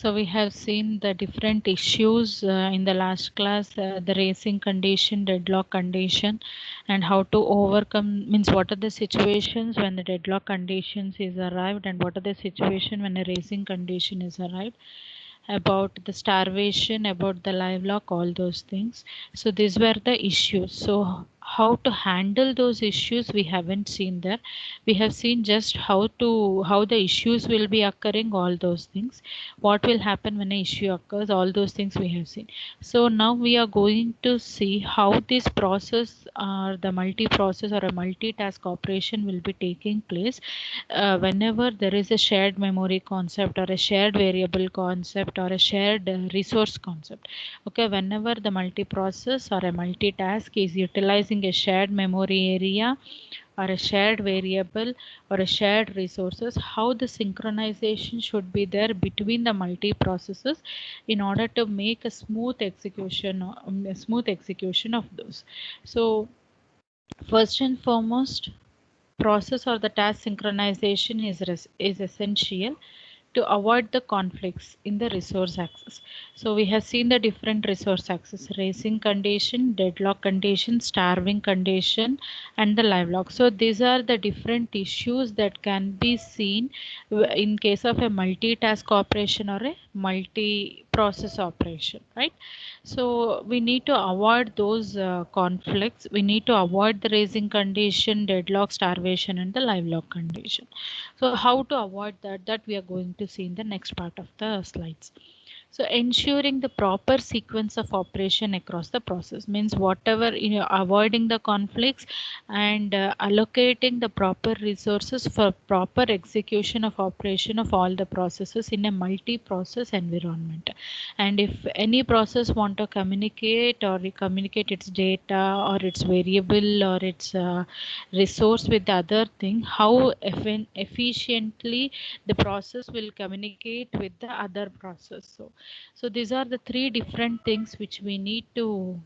So we have seen the different issues in the last class, the racing condition, deadlock condition, and how to overcome, means what are the situations when the deadlock conditions is arrived, and what are the situation when a racing condition is arrived, about the starvation, about the live lock, all those things. So these were the issues. So how to handle those issues we haven't seen there. We have seen just how the issues will be occurring, all those things. What will happen when an issue occurs, all those things we have seen. So now we are going to see how this process or the multi-process or a multitask operation will be taking place whenever there is a shared memory concept or a shared variable concept or a shared resource concept. Okay, whenever the multi-process or a multitask is utilizing a shared memory area or a shared variable or a shared resources, how the synchronization should be there between the multi-processes in order to make a smooth execution of those. So first and foremost, process or the task synchronization is essential to avoid the conflicts in the resource access. So we have seen the different resource access: racing condition, deadlock condition, starving condition, and the live lock. So these are the different issues that can be seen in case of a multitask operation or a multi-process operation, right? So we need to avoid those conflicts. We need to avoid the racing condition, deadlock, starvation, and the live lock condition. So how to avoid that, that we are going to see in the next part of the slides. So ensuring the proper sequence of operation across the process means whatever, avoiding the conflicts and allocating the proper resources for proper execution of operation of all the processes in a multi-process environment. And if any process want to communicate or communicate its data or its variable or its resource with the other thing, how efficiently the process will communicate with the other process. So these are the three different things which we need to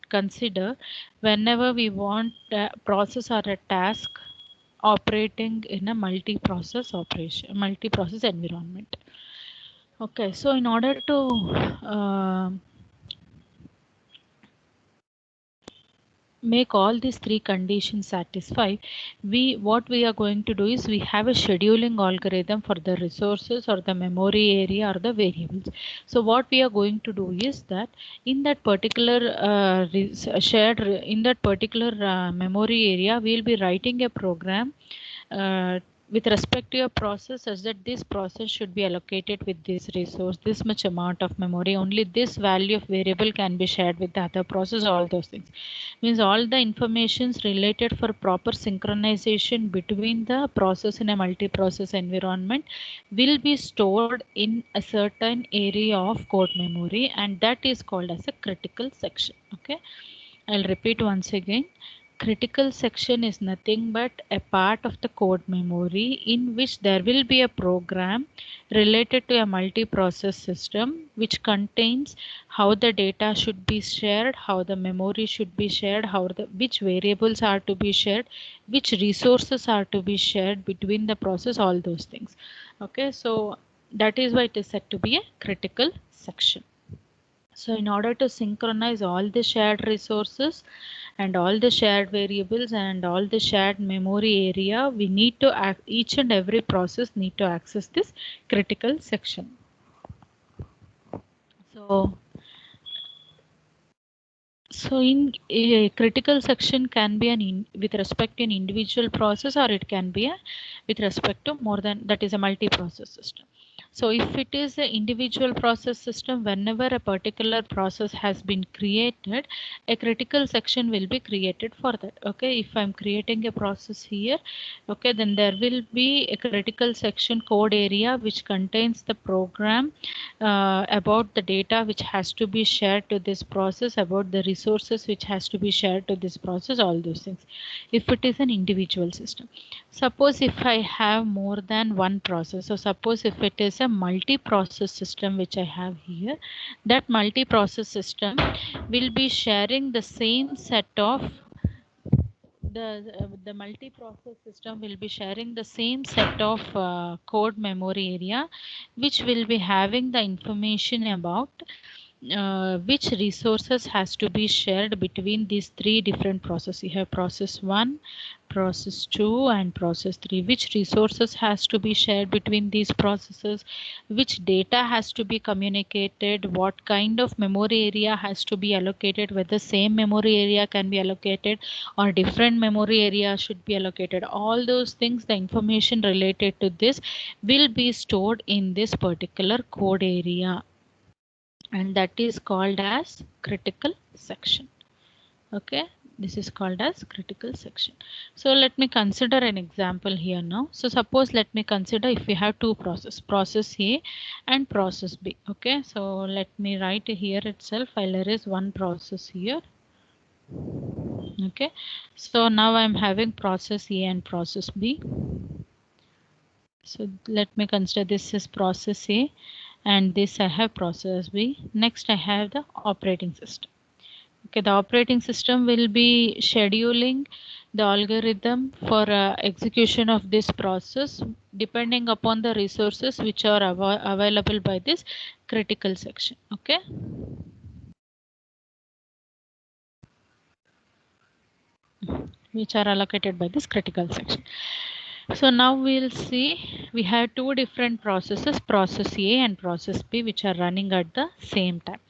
consider whenever we want a process or a task operating in a multi-process environment. Okay, so in order to make all these three conditions satisfy, what we are going to do is we have a scheduling algorithm for the resources or the memory area or the variables. So what we are going to do is that in that particular in that particular memory area, we'll be writing a program with respect to a process such that this process should be allocated with this resource, this much amount of memory, only this value of variable can be shared with the other process, all those things. Means all the informations related for proper synchronization between the process in a multi-process environment will be stored in a certain area of code memory, and that is called as a critical section. Okay, I'll repeat once again. Critical section is nothing but a part of the code memory in which there will be a program related to a multi-process system which contains how the data should be shared, how the memory should be shared, which variables are to be shared, which resources are to be shared between the process, all those things. Okay, so that is why it is said to be a critical section. So in order to synchronize all the shared resources and all the shared variables and all the shared memory area, we need to each and every process need to access this critical section. So in a critical section can be with respect to an individual process, or it can be with respect to more than that, is a multi-process system. So if it is an individual process system, whenever a particular process has been created, a critical section will be created for that. Okay, if I'm creating a process here, okay, then there will be a critical section code area which contains the program about the data which has to be shared to this process, about the resources which has to be shared to this process, all those things, if it is an individual system. Suppose if I have more than one process, so suppose if it is a multi-process system which I have here, that multi-process system will be sharing the same set of the multi-process system will be sharing the same set of code memory area, which will be having the information about which resources has to be shared between these three different processes. You have process 1, process 2 and process 3. Which resources has to be shared between these processes, which data has to be communicated, what kind of memory area has to be allocated, whether same memory area can be allocated or different memory area should be allocated. All those things, the information related to this will be stored in this particular code area, and that is called as critical section. Okay, this is called as critical section. So let me consider an example here now. So suppose let me consider if we have two process, process A and process B. Okay, so let me write here itself. I'll erase one process here. Okay, so now I'm having process A and process B. So let me consider this is process A and this I have process B. Next I have the operating system. Okay, the operating system will be scheduling the algorithm for execution of this process depending upon the resources which are available by this critical section. Okay. Which are allocated by this critical section. So now we'll see we have two different processes, process A and process B, which are running at the same time.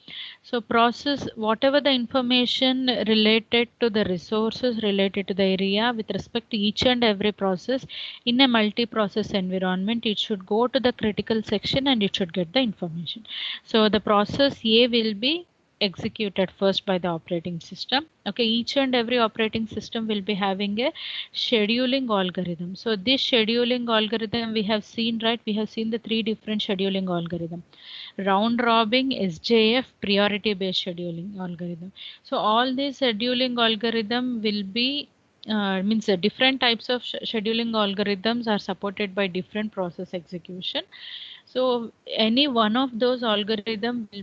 So process, whatever the information related to the resources related to the area with respect to each and every process in a multi-process environment, it should go to the critical section and it should get the information. So the process A will be executed first by the operating system. Okay, each and every operating system will be having a scheduling algorithm. So this scheduling algorithm we have seen, right? We have seen the three different scheduling algorithm: round robin, SJF, priority based scheduling algorithm. So all these scheduling algorithm will be means different types of scheduling algorithms are supported by different process execution. So any one of those algorithm will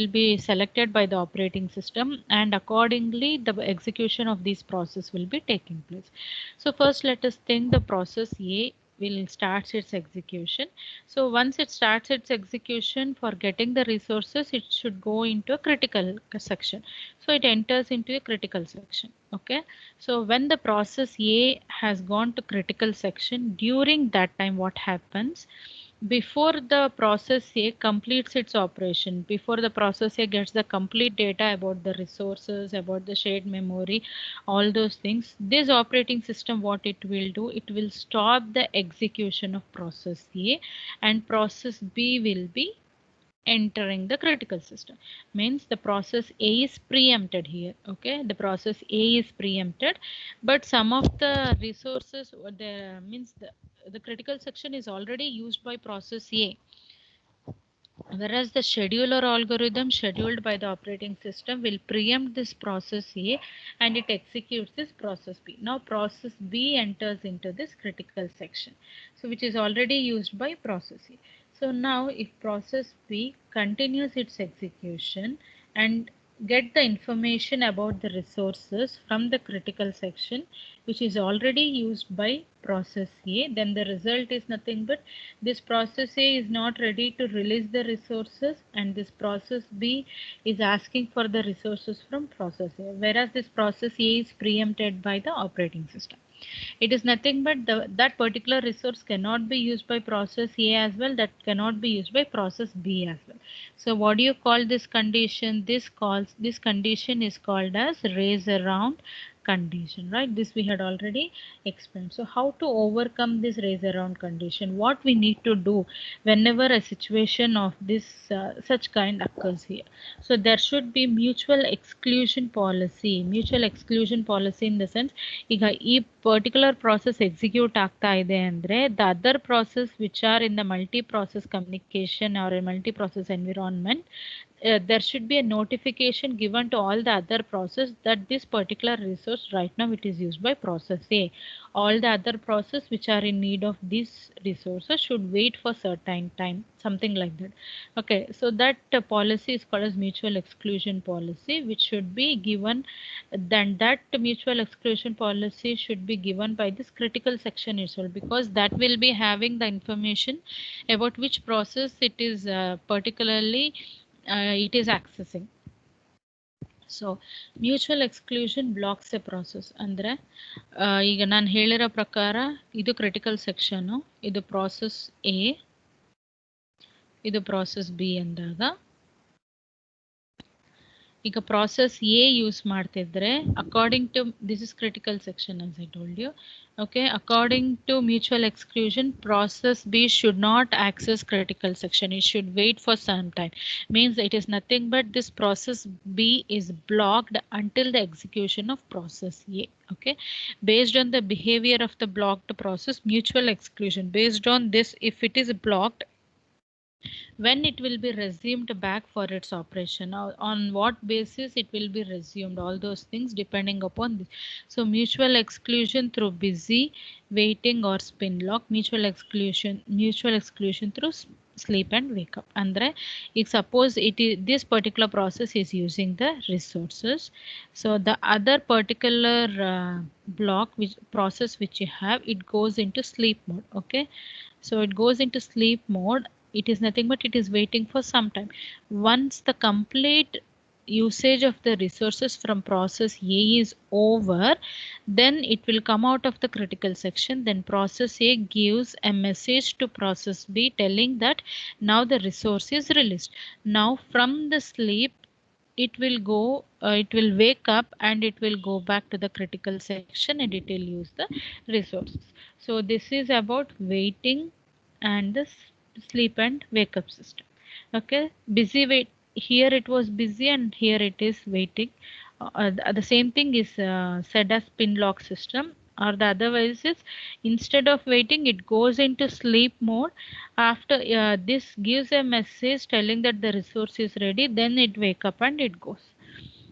be selected by the operating system, and accordingly the execution of this process will be taking place. So first let us think the process A will start its execution. So once it starts its execution, for getting the resources it should go into a critical section. So it enters into a critical section. Okay, so when the process A has gone to critical section, during that time what happens? Before the process A completes its operation, before the process A gets the complete data about the resources, about the shared memory, all those things, this operating system, what it will do, it will stop the execution of process A and process B will be entering the critical system. Means the process A is preempted here. Okay, the process A is preempted, but some of the resources or the means the critical section is already used by process A, whereas the scheduler algorithm scheduled by the operating system will preempt this process A and it executes this process B. Now process B enters into this critical section, so which is already used by process A. So now if process B continues its execution and get the information about the resources from the critical section which is already used by process A, then the result is nothing but this process A is not ready to release the resources and this process B is asking for the resources from process A, whereas this process A is preempted by the operating system. It is nothing but that particular resource cannot be used by process A as well, that cannot be used by process B as well. So what do you call this condition? This condition is called as race around condition, right? This we had already explained. So how to overcome this race around condition? What we need to do whenever a situation of this such kind occurs here? So there should be mutual exclusion policy. Mutual exclusion policy in the sense, ಈಗ ಈ particular process execute ಆಗ್ತಾ ಇದೆ ಅಂದರೆ the other process which are in the multi process communication or multi process environment, there should be a notification given to all the other process that this particular resource right now it is used by process A. All the other process which are in need of these resources should wait for certain time, something like that. Okay, so that policy is called as mutual exclusion policy, which should be given. Then that mutual exclusion policy should be given by this critical section itself, because that will be having the information about which process it is particularly it is accessing. So mutual exclusion blocks a process ಅಂದರೆ ಈಗ ನಾನು ಹೇಳಿರೋ ಪ್ರಕಾರ ಇದು critical section, ಇದು process A, ಇದು process B ಅಂದಾಗ ಈಗ ಪ್ರಾಸೆಸ್ ಎ ಯೂಸ್ ಮಾಡ್ತಿದ್ರೆ according to this is critical section as I told you. Okay, according to mutual exclusion, process B should not access critical section. It should wait for some time. Means it is nothing but this process B is blocked until the execution of process A. Okay, based on the behavior of the blocked process, mutual exclusion, based on this, if it is blocked, when it will be resumed back for its operation, on what basis it will be resumed, all those things depending upon this. So mutual exclusion through busy, waiting or spin lock, mutual exclusion through sleep and wake up. Andre if suppose it is this particular process is using the resources, so the other particular block which process which you have, it goes into sleep mode. Okay, so it goes into sleep mode. It is nothing but it is waiting for some time. Once the complete usage of the resources from process A is over, then it will come out of the critical section. Then process A gives a message to process B telling that now the resource is released. Now from the sleep it will go, it will wake up and it will go back to the critical section and it will use the resources. So this is about waiting and the sleep and wake up system. Okay, busy wait, here it was busy and here it is waiting. The same thing is said as pin lock system, or the otherwise is instead of waiting it goes into sleep mode. After this gives a message telling that the resource is ready, then it wake up and it goes.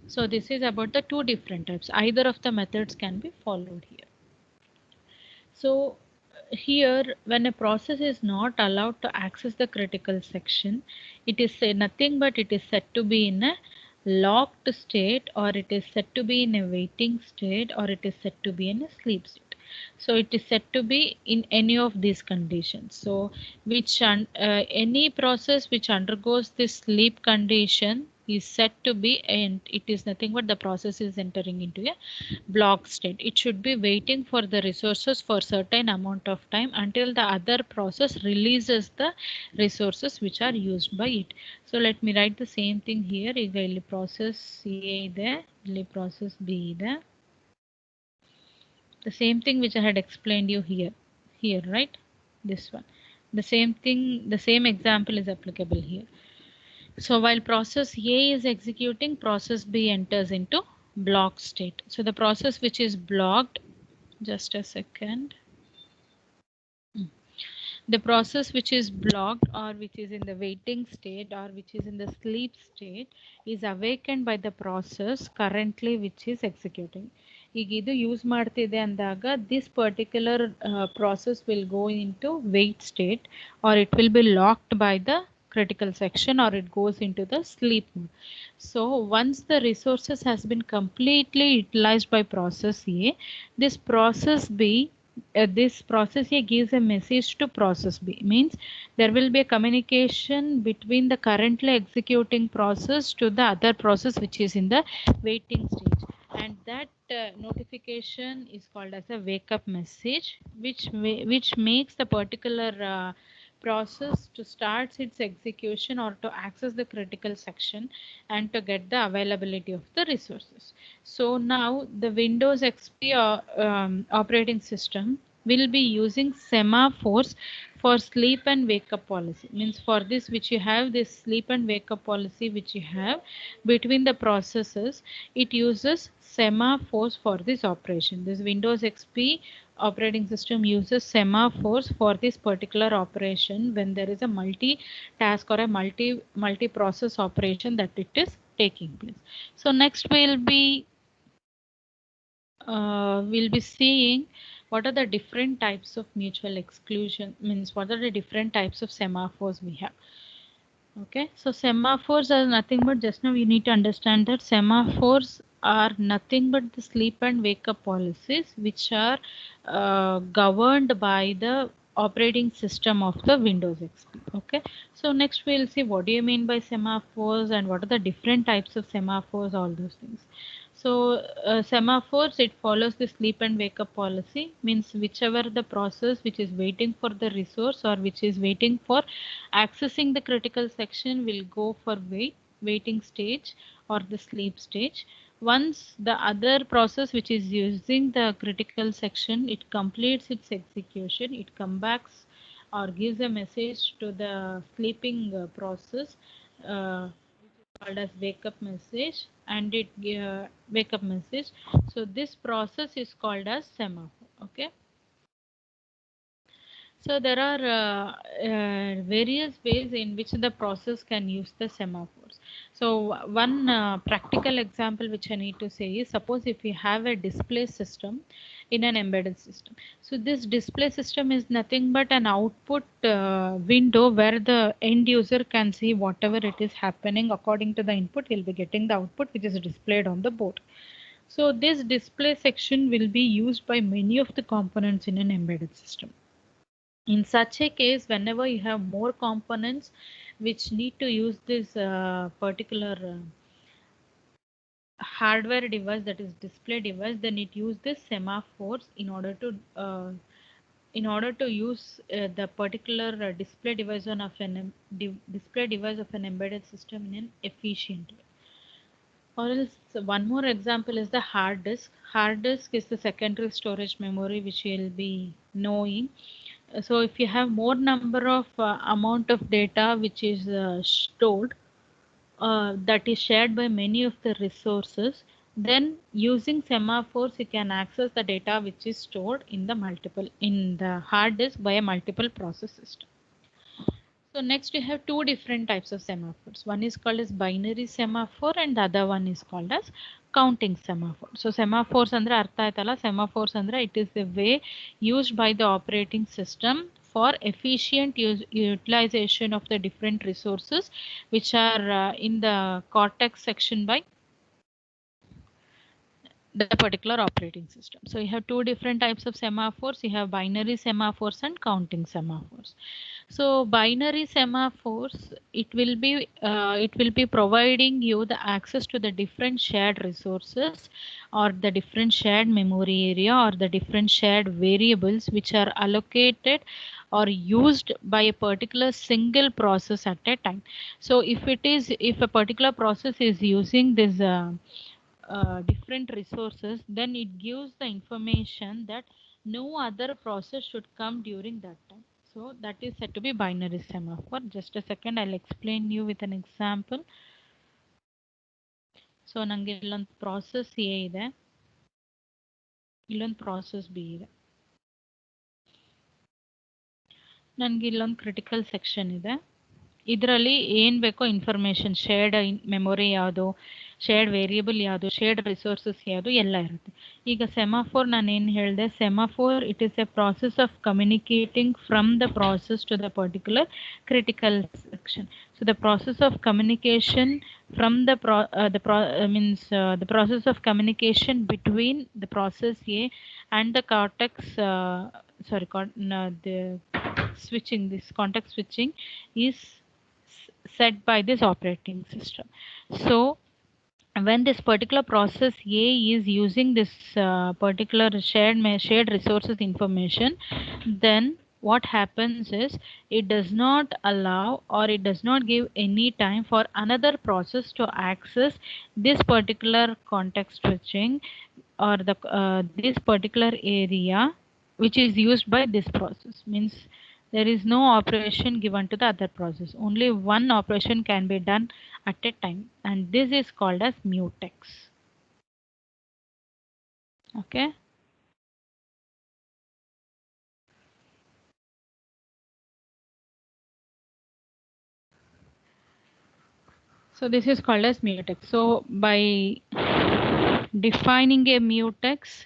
So this is about the two different types. Either of the methods can be followed here. So here when a process is not allowed to access the critical section, it is nothing but it is said to be in a locked state, or it is said to be in a waiting state, or it is said to be in a sleep state. So it is said to be in any of these conditions. So which any process which undergoes this sleep condition is said to be, and it is nothing but the process is entering into a block state. It should be waiting for the resources for certain amount of time until the other process releases the resources which are used by it. So let me write the same thing here. ಈಗ ಇಲ್ಲಿ process A ಇದೆ, ಇಲ್ಲಿ process B ಇದೆ. The same thing which I had explained you here, right? This one, the same thing, the same example is applicable here. So while process A is executing, process B enters into block state. So the process which is blocked, just a second. The process which is blocked, or which is in the waiting state, or which is in the sleep state, is awakened by the process currently which is executing. ಈಗ ಇದು use ಮಾಡ್ತಿದೆ ಅಂದಾಗ this particular process will go into wait state, or it will be locked by the critical section, or it goes into the sleep mode. So once the resources has been completely utilized by process A, this process B, this process A gives a message to process B. Means there will be a communication between the currently executing process to the other process which is in the waiting stage, and that notification is called as a wake up message, which makes the particular process to start its execution or to access the critical section and to get the availability of the resources. So now the Windows XP operating system will be using semaphores for sleep and wake up policy, means for this which you have this sleep and wake up policy which you have between the processes, it uses semaphores for this operation. This Windows XP operating system uses semaphores for this particular operation when there is a multi-task or a multi-process operation that it is taking place. So next we'll be seeing what are the different types of mutual exclusion, means what are the different types of semaphores we have. Okay, so semaphores are nothing but, just now you need to understand that semaphores are nothing but the sleep and wake up policies which are governed by the operating system of the Windows XP. Okay, so next we'll see what do you mean by semaphores and what are the different types of semaphores, all those things. So semaphores, it follows the sleep and wake up policy, means whichever the process which is waiting for the resource or which is waiting for accessing the critical section will go for waiting stage or the sleep stage. Once the other process which is using the critical section, it completes its execution, it comes back or gives a message to the sleeping process, called as wake up message, and it wake up message. So this process is called as semaphore. Okay, so there are various ways in which the process can use the semaphores. So one practical example which I need to say is, suppose if you have a display system in an embedded system. So this display system is nothing but an output window where the end user can see whatever it is happening according to the input. He'll be getting the output which is displayed on the board. So this display section will be used by many of the components in an embedded system. In such a case, whenever you have more components which need to use this particular hardware device, that is display device, then it use this semaphores in order to use the particular display device of display device of an embedded system in an efficient way. Or else, one more example is the hard disk. Hard disk is the secondary storage memory which you'll be knowing. So if you have more number of amount of data which is stored, that is shared by many of the resources, then using semaphores you can access the data which is stored in the hard disk by a multiple process system. So next we have two different types of semaphores. One is called as binary semaphore and the other one is called as counting semaphore. So semaphores andre artha aitala, semaphores andre it is the way used by the operating system for efficient utilization of the different resources which are in the cortex section by the particular operating system. So you have two different types of semaphores. You have binary semaphores and counting semaphores. So binary semaphores, it will be providing you the access to the different shared resources or the different shared memory area or the different shared variables which are allocated or used by a particular single process at a time. So if a particular process is using this different resources, then it gives the information that no other process should come during that time. So that is said to be binary semaphore. Just a second, I'll explain you with an example. So ನಂಗೆ ಇಲ್ಲೊಂದು process A ಇದೆ, ಇಲ್ಲೊಂದು process B ಇದೆ. ನನಗೆ ಇಲ್ಲೊಂದು critical section ಇದೆ. ಇದರಲ್ಲಿ ಏನು ಬೇಕೋ ಇನ್ಫಾರ್ಮೇಷನ್, ಶೇರ್ಡ್ ಮೆಮೊರಿ ಯಾವುದು, ಶೇರ್ಡ್ ವೇರಿಯಬಲ್ ಯಾವುದು, ಶೇರ್ಡ್ ರಿಸೋರ್ಸಸ್ ಯಾವುದು ಎಲ್ಲ ಇರುತ್ತೆ. ಈಗ ಸೆಮಾಫೋರ್ ನಾನು ಏನು ಹೇಳಿದೆ, semaphore it is a process of communicating from the process to the particular critical section. So the process of communication from the process of communication between the process A and the cortex the switching, this context switching is set by this operating system. So when this particular process A is using this particular shared resources information, then what happens is it does not allow or it does not give any time for another process to access this particular context switching or this particular area which is used by this process. Means There is no operation given to the other process. Only one operation can be done at a time, and this is called as mutex. Okay. So this is called as mutex. So by defining a mutex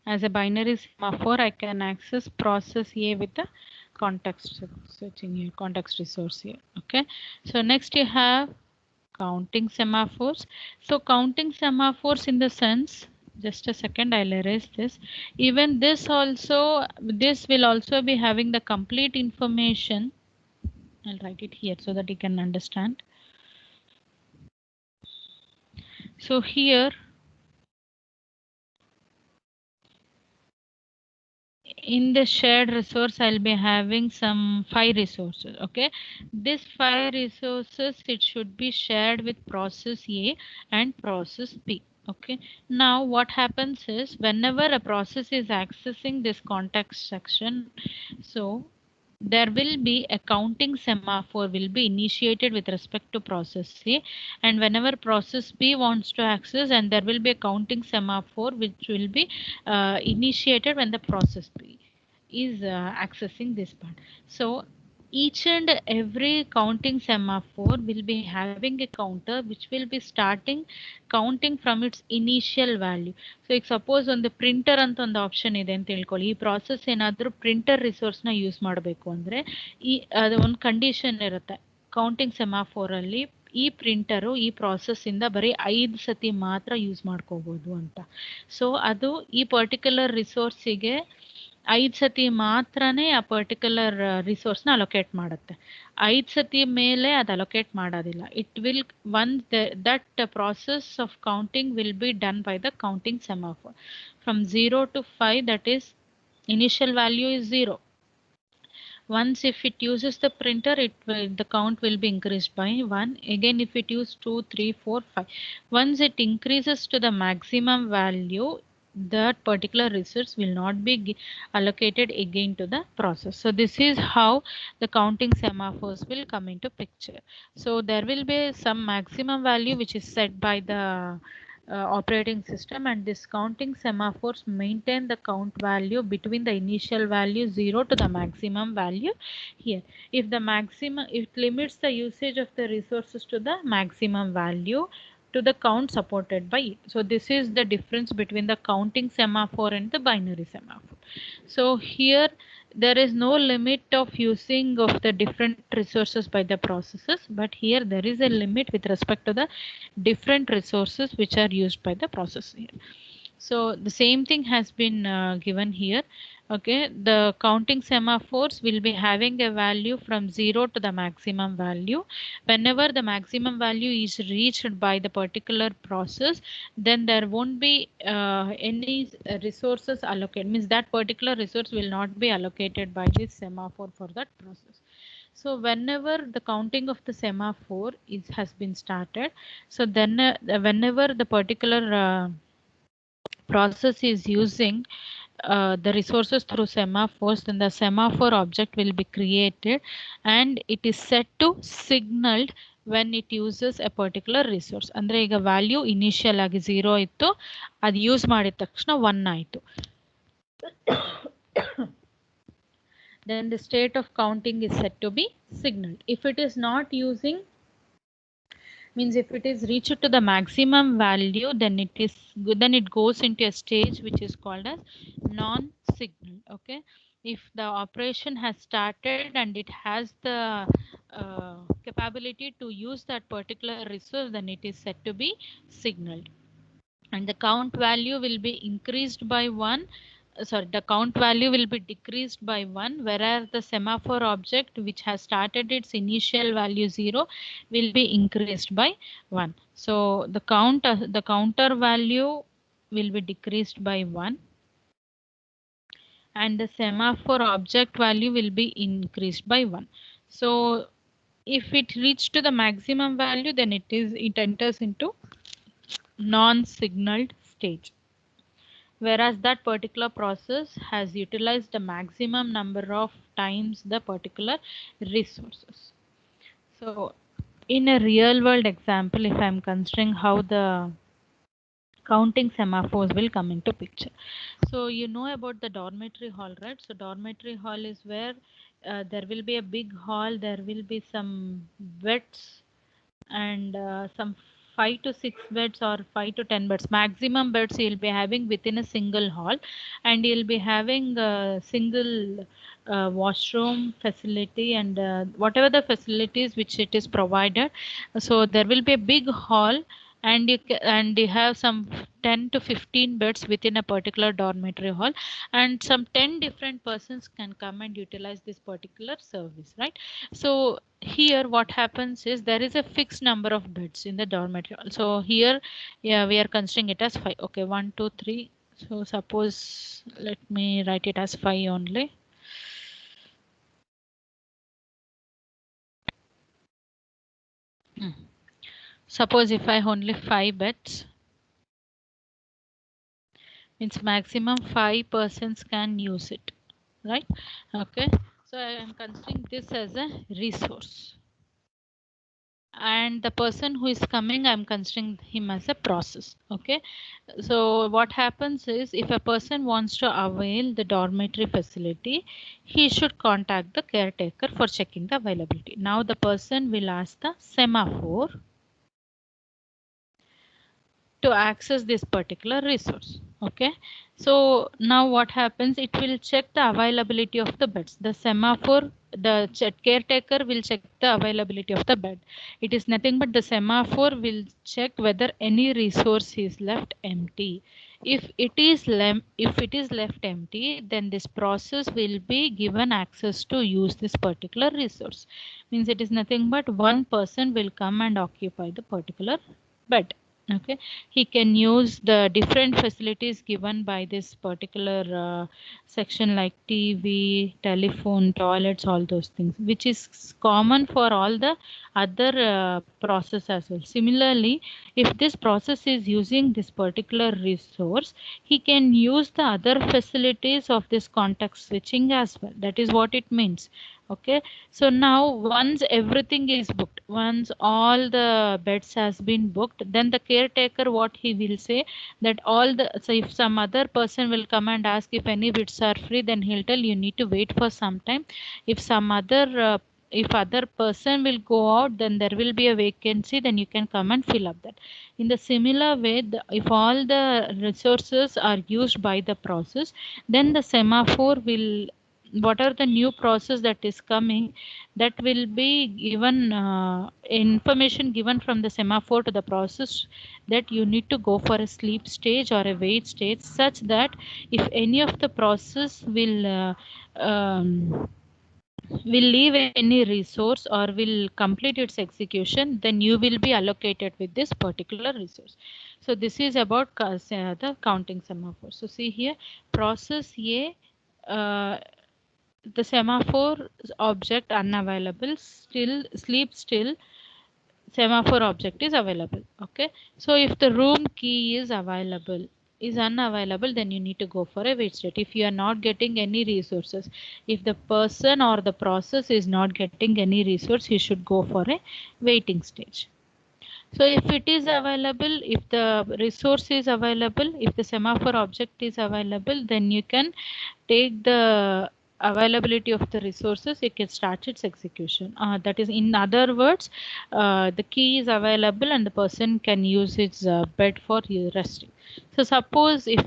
as a binary semaphore, I can access process A with the context switching here, context resource here. Okay. So next you have counting semaphores. So counting semaphores in the sense, just a second, I'll erase this. Even this also, this will also be having the complete information. I'll write it here so that you can understand. So here in the shared resource, I'll be having some 5 resources. Okay, this 5 resources, it should be shared with process A and process B. Okay, now what happens is whenever a process is accessing this context section, so there will be a counting semaphore will be initiated with respect to process A, and whenever process B wants to access, and there will be a counting semaphore which will be initiated when the process B is accessing this part. So each and every counting semaphore will be having a counter which will be starting counting from its initial value. So ಈಗ suppose ಒಂದು printer ಅಂತ ಒಂದು option ಇದೆ ಅಂತ ತಿಳ್ಕೊಳ್ಳಿ. ಈ process ಏನಾದರೂ printer ರಿಸೋರ್ಸ್ನ use ಮಾಡಬೇಕು ಅಂದರೆ ಈ ಅದು ಒಂದು ಕಂಡೀಷನ್ ಇರುತ್ತೆ ಕೌಂಟಿಂಗ್ ಸೆಮಾಫೋರ್ ಅಲ್ಲಿ. ಈ ಪ್ರಿಂಟರು ಈ ಪ್ರಾಸೆಸ್ ಇಂದ ಬರೀ 5 ಸತಿ ಮಾತ್ರ ಯೂಸ್ ಮಾಡ್ಕೋಬಹುದು ಅಂತ. ಸೊ ಅದು ಈ ಪರ್ಟಿಕ್ಯುಲರ್ ರಿಸೋರ್ಸಿಗೆ 5 ಸತಿ ಮಾತ್ರನೇ ಆ ಪರ್ಟಿಕ್ಯುಲರ್ ರಿಸೋರ್ಸ್ನ ಅಲೋಕೇಟ್ ಮಾಡುತ್ತೆ. 5 ಸತಿ ಮೇಲೆ ಅದು ಅಲೋಕೇಟ್ ಮಾಡೋದಿಲ್ಲ. It will once that process of counting will be done by the counting semaphore from 0 to 5, that is initial value is 0. Once if it uses the printer, the count will be increased by 1. Again if it uses 2, 3, 4, 5. Once it increases to the maximum value, that particular resource will not be allocated again to the process. So this is how the counting semaphores will come into picture. So there will be some maximum value which is set by the operating system, and this counting semaphores maintain the count value between the initial value 0 to the maximum value here. If the maximum, it limits the usage of the resources to the maximum value to the count supported by it. So this is the difference between the counting semaphore and the binary semaphore. So here there is no limit of using of the different resources by the processes, but here there is a limit with respect to the different resources which are used by the process here. So the same thing has been given here. Okay, the counting semaphores will be having a value from 0 to the maximum value. Whenever the maximum value is reached by the particular process, then there won't be any resources allocated. Means that particular resource will not be allocated by this semaphore for that process. So whenever the counting of the semaphore has been started, so then whenever the particular process is using the resources through semaphores, then the semaphore object will be created and it is set to signaled when it uses a particular resource. ಅಂದ್ರೆ ಈಗ value initial ಆಗಿ 0 ಇತ್ತು, ಅದು use ಮಾಡಿದ ತಕ್ಷಣ 1 ಆಯಿತು. Then the state of counting is set to be signaled. If it is not using, means if it is reached to the maximum value, then it goes into a stage which is called as non-signal. Okay, if the operation has started and it has the capability to use that particular resource, then it is set to be signaled, and the count value will be increased by 1. Sorry, the count value will be decreased by 1, whereas the semaphore object which has started its initial value 0 will be increased by 1. So the counter value will be decreased by 1 and the semaphore object value will be increased by 1. So if it reaches to the maximum value, then it enters into non-signaled stage. whereas that particular process has utilized the maximum number of times the particular resources. So in a real world example, if I'm considering how the counting semaphores will come into picture. So you know about the dormitory hall, right? So dormitory hall is where there will be a big hall, there will be some beds and some 5 to 6 beds or 5 to 10 beds. Maximum beds you'll be having within a single hall, and you'll be having a single washroom facility and whatever the facilities which it is provided. So there will be a big hall, and and you have some 10 to 15 beds within a particular dormitory hall, and some 10 different persons can come and utilize this particular service, right? So here what happens is there is a fixed number of beds in the dormitory hall. So here, yeah, we are considering it as 5. Okay, 1 2 3. So suppose let me write it as 5 only. Suppose if I only 5 beds, means maximum 5 persons can use it, right? Okay, so I am considering this as a resource, and the person who is coming, I'm considering him as a process. Okay, so what happens is if a person wants to avail the dormitory facility, he should contact the caretaker for checking the availability. Now the person will ask the semaphore to access this particular resource. Okay, so now what happens, it will check the availability of the beds. The semaphore, the caretaker will check the availability of the bed. It is nothing but the semaphore will check whether any resource is left empty. If it is left empty, then this process will be given access to use this particular resource. Means it is nothing but one person will come and occupy the particular bed. Okay, he can use the different facilities given by this particular section, like TV, telephone, toilets, all those things, which is common for all the other process as well. Similarly, if this process is using this particular resource, he can use the other facilities of this context switching as well. That is what it means. Okay, so now once everything is booked, once all the beds has been booked, then the caretaker, what he will say, that all the, so if some other person will come and ask if any beds are free, then he'll tell you need to wait for some time. If some other if other person will go out, then there will be a vacancy, then you can come and fill up that. In the similar way, if all the resources are used by the process, then the semaphore will, what are the new process that is coming, that will be given information given from the semaphore to the process, that you need to go for a sleep stage or a wait stage, such that if any of the process will leave any resource or will complete its execution, then you will be allocated with this particular resource. So this is about the counting semaphore. So see here, process A, uh, the semaphore object unavailable, still sleep still, semaphore object is available. Okay, so if the room key is unavailable, then you need to go for a wait state. If you are not getting any resources, if the person or the process is not getting any resource, you should go for a waiting stage. So if it is available, if the resource is available, if the semaphore object is available, then you can take the availability of the resources, it can start its execution. That is, in other words, the key is available and the person can use its bed for resting. So suppose if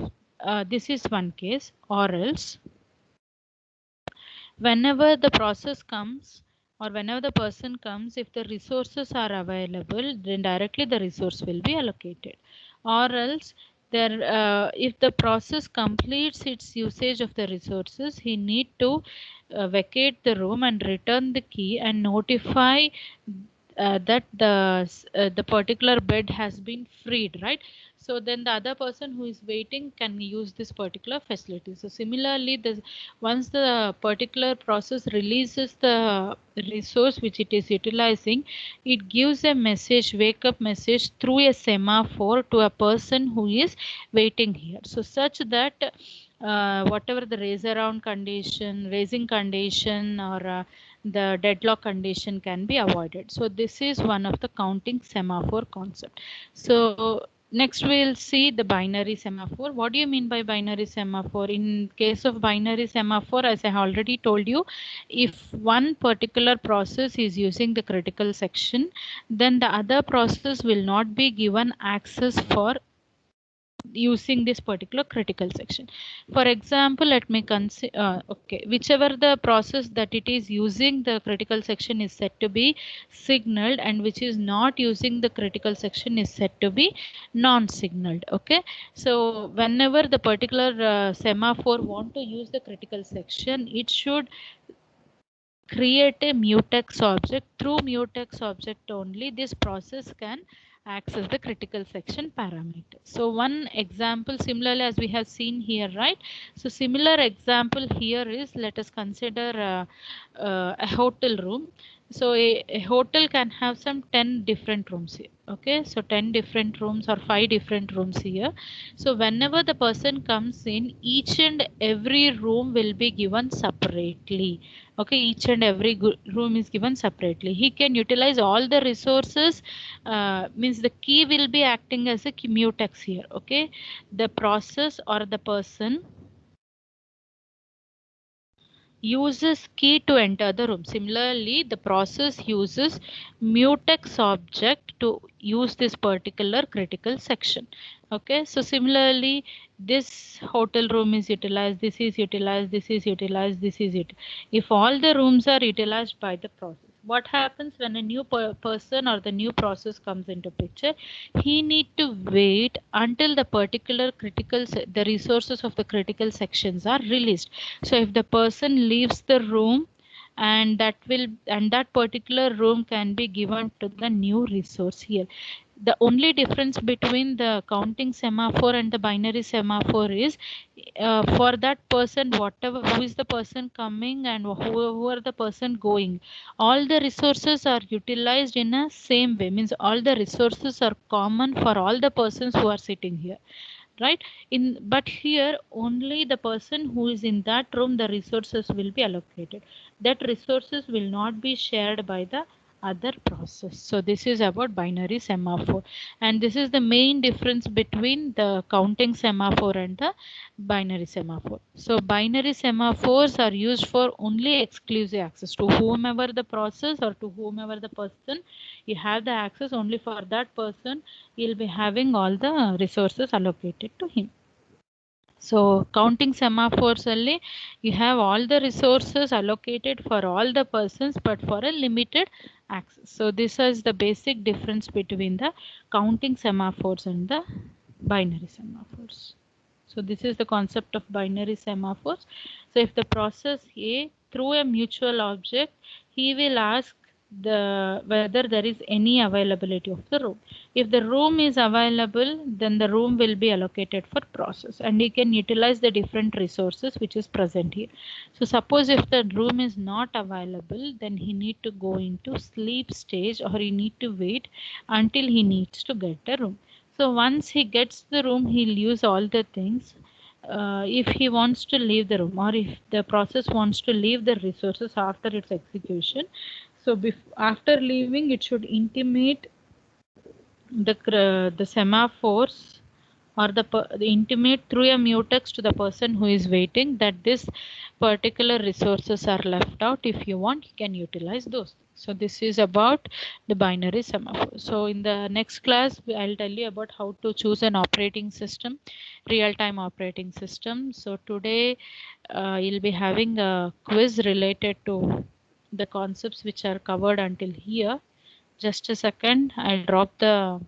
this is one case, or else whenever the process comes or whenever the person comes, if the resources are available, then directly the resource will be allocated. Or else there, if the process completes its usage of the resources, he need to vacate the room and return the key and notify that the particular bed has been freed, right? So then the other person who is waiting can use this particular facility. So similarly, once the particular process releases the resource which it is utilizing, it gives a message, wake up message through a semaphore to a person who is waiting here. So such that whatever the raising condition or the deadlock condition can be avoided. So this is one of the counting semaphore concept. So next we'll see the binary semaphore. What do you mean by binary semaphore? In case of binary semaphore, as I already told you, if one particular process is using the critical section, then the other process will not be given access for using this particular critical section. For example, let me consider, okay, whichever the process that it is using the critical section is said to be signaled, and which is not using the critical section is said to be non-signaled. Okay, so whenever the particular semaphore want to use the critical section, it should create a mutex object. Through mutex object only this process can access the critical section parameter. So one example similarly as we have seen here, right? So similar example here is, let us consider a hotel room. So a hotel can have some 10 different rooms here. Okay, so 10 different rooms or 5 different rooms here. So whenever the person comes in, each and every room will be given separately. Okay, each and every room is given separately. He can utilize all the resources, means the key will be acting as a mutex here. Okay, the process or the person uses key to enter the room. Similarly, the process uses mutex object to use this particular critical section. Okay, so similarly, this hotel room is utilized, this is utilized, this is utilized, this is it. If all the rooms are utilized by the process, what happens when a new person or the new process comes into picture? He need to wait until the particular the resources of the critical sections are released. So if the person leaves the room, and that particular room can be given to the new resource here. The only difference between the counting semaphore and the binary semaphore is, for that person, whatever who is the person coming and who are the person going, all the resources are utilized in a same way, means all the resources are common for all the persons who are sitting here, right? But here only the person who is in that room, the resources will be allocated. That resources will not be shared by the other process. So this is about binary semaphore, and this is the main difference between the counting semaphore and the binary semaphore. So binary semaphores are used for only exclusive access to whomever the process or to whomever the person. You have the access only for that person, he'll be having all the resources allocated to him. So counting semaphores only, you have all the resources allocated for all the persons, but for a limited access. So this is the basic difference between the counting semaphores and the binary semaphores. So this is the concept of binary semaphores. So if the process A through a mutual object, he will ask whether there is any availability of the room. If the room is available, then the room will be allocated for process, and he can utilize the different resources which is present here. So suppose if the room is not available, then he need to go into sleep stage, or he need to wait until he needs to get the room. So once he gets the room, he'll use all the things. If he wants to leave the room, or if the process wants to leave the resources after its execution, so after leaving, it should intimate the semaphores, or the intimate through a mutex to the person who is waiting that this particular resources are left out. If you want, you can utilize those. So this is about the binary semaphore. So in the next class, I'll tell you about how to choose an operating system, real-time operating system. So today you'll be having a quiz related to the concepts which are covered until here. Just a second, I'll drop the